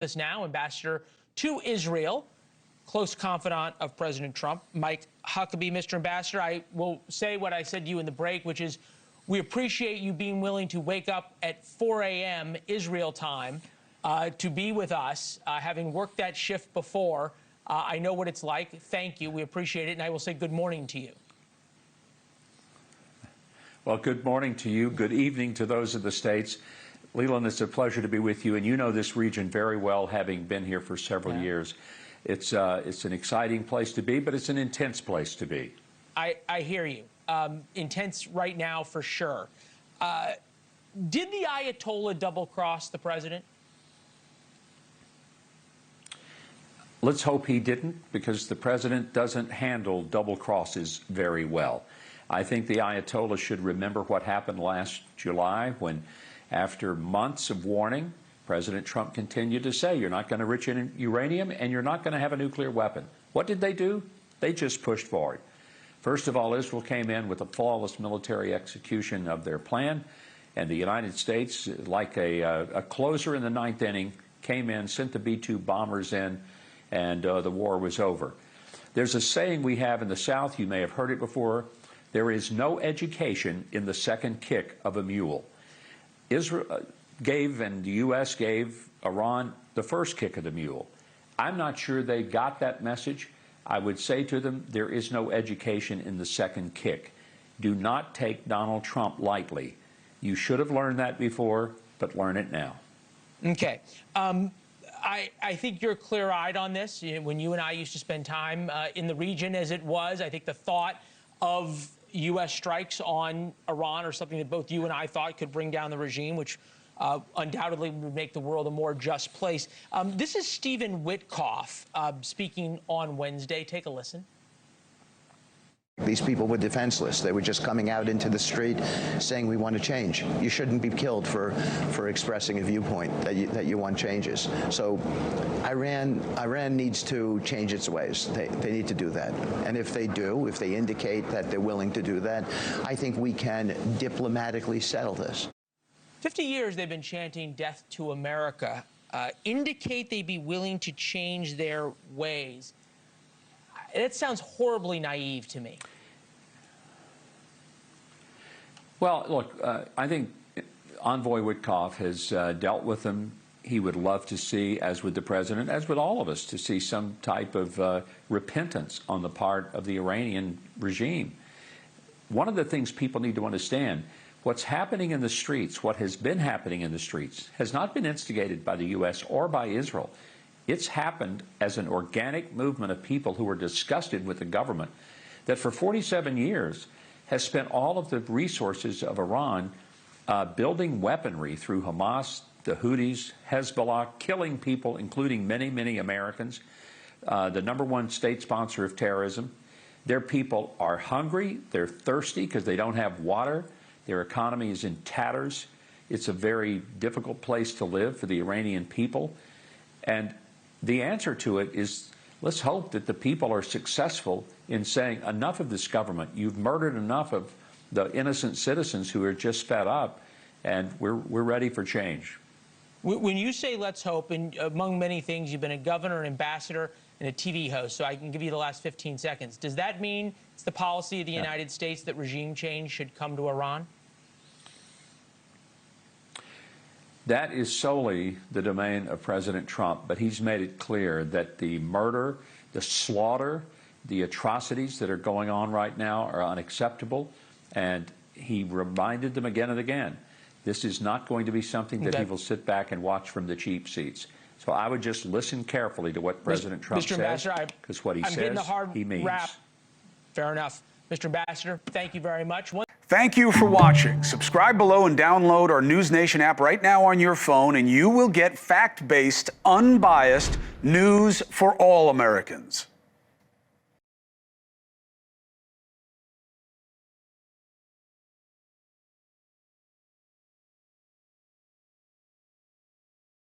This now, Ambassador to Israel, close confidant of President Trump, Mike Huckabee. Mr. Ambassador, I will say what I said to you in the break, which is we appreciate you being willing to wake up at 4 a.m. Israel time to be with us, having worked that shift before. I know what it's like. Thank you. We appreciate it. And I will say good morning to you. Well, good morning to you. Good evening to those of the States. Leland, it's a pleasure to be with you, and you know this region very well, having been here for several years. It's an exciting place to be, but it's an intense place to be. I hear you. Intense right now, for sure. Did the Ayatollah double-cross the president? Let's hope he didn't, because the president doesn't handle double crosses very well. I think the Ayatollah should remember what happened last July when, after months of warning, President Trump continued to say, you're not going to enrich uranium and you're not going to have a nuclear weapon. What did they do? They just pushed forward. First of all, Israel came in with a flawless military execution of their plan, and the United States, like a closer in the ninth inning, came in, sent the B-2 bombers in, and the war was over. There's a saying we have in the South, you may have heard it before, there is no education in the second kick of a mule. Israel gave, and the U.S. gave Iran the first kick of the mule. I'm not sure they got that message. I would say to them, there is no education in the second kick. Do not take Donald Trump lightly. You should have learned that before, but learn it now. Okay. I think you're clear-eyed on this. When you and I used to spend time in the region as it was, I think the thought of U.S. strikes on Iran are something that both you and I thought could bring down the regime, which undoubtedly would make the world a more just place. This is Stephen Witkoff speaking on Wednesday. Take a listen. These people were defenseless. They were just coming out into the street saying, we want to change. You shouldn't be killed for expressing a viewpoint that you want changes. So Iran needs to change its ways. They need to do that. And if they do, if they indicate that they're willing to do that, I think we can diplomatically settle this. 50 years they've been chanting death to America. Indicate they'd be willing to change their ways. It sounds horribly naive to me. Well, look, I think Envoy Witkoff has dealt with them. He would love to see, as would the president, as would all of us, to see some type of repentance on the part of the Iranian regime. One of the things people need to understand, what's happening in the streets, what has been happening in the streets, has not been instigated by the U.S. or by Israel. It's happened as an organic movement of people who are disgusted with the government that for 47 years has spent all of the resources of Iran building weaponry through Hamas, the Houthis, Hezbollah, killing people, including many, many Americans, the #1 state sponsor of terrorism. Their people are hungry, they're thirsty because they don't have water, their economy is in tatters. It's a very difficult place to live for the Iranian people. And the answer to it is, let's hope that the people are successful in saying, enough of this government. You've murdered enough of the innocent citizens who are just fed up, and we're ready for change. When you say let's hope, and among many things, you've been a governor, an ambassador, and a TV host, so I can give you the last 15 seconds. Does that mean it's the policy of the United States that regime change should come to Iran? That is solely the domain of President Trump, but he's made it clear that the murder, the slaughter, the atrocities that are going on right now are unacceptable, and he reminded them again and again, this is not going to be something that he will sit back and watch from the cheap seats. So I would just listen carefully to what President Trump says, because what he says, he means. Rap. Fair enough. Mr. Ambassador, thank you very much. Thank you for watching. Subscribe below and download our NewsNation app right now on your phone, and you will get fact-based, unbiased news for all Americans.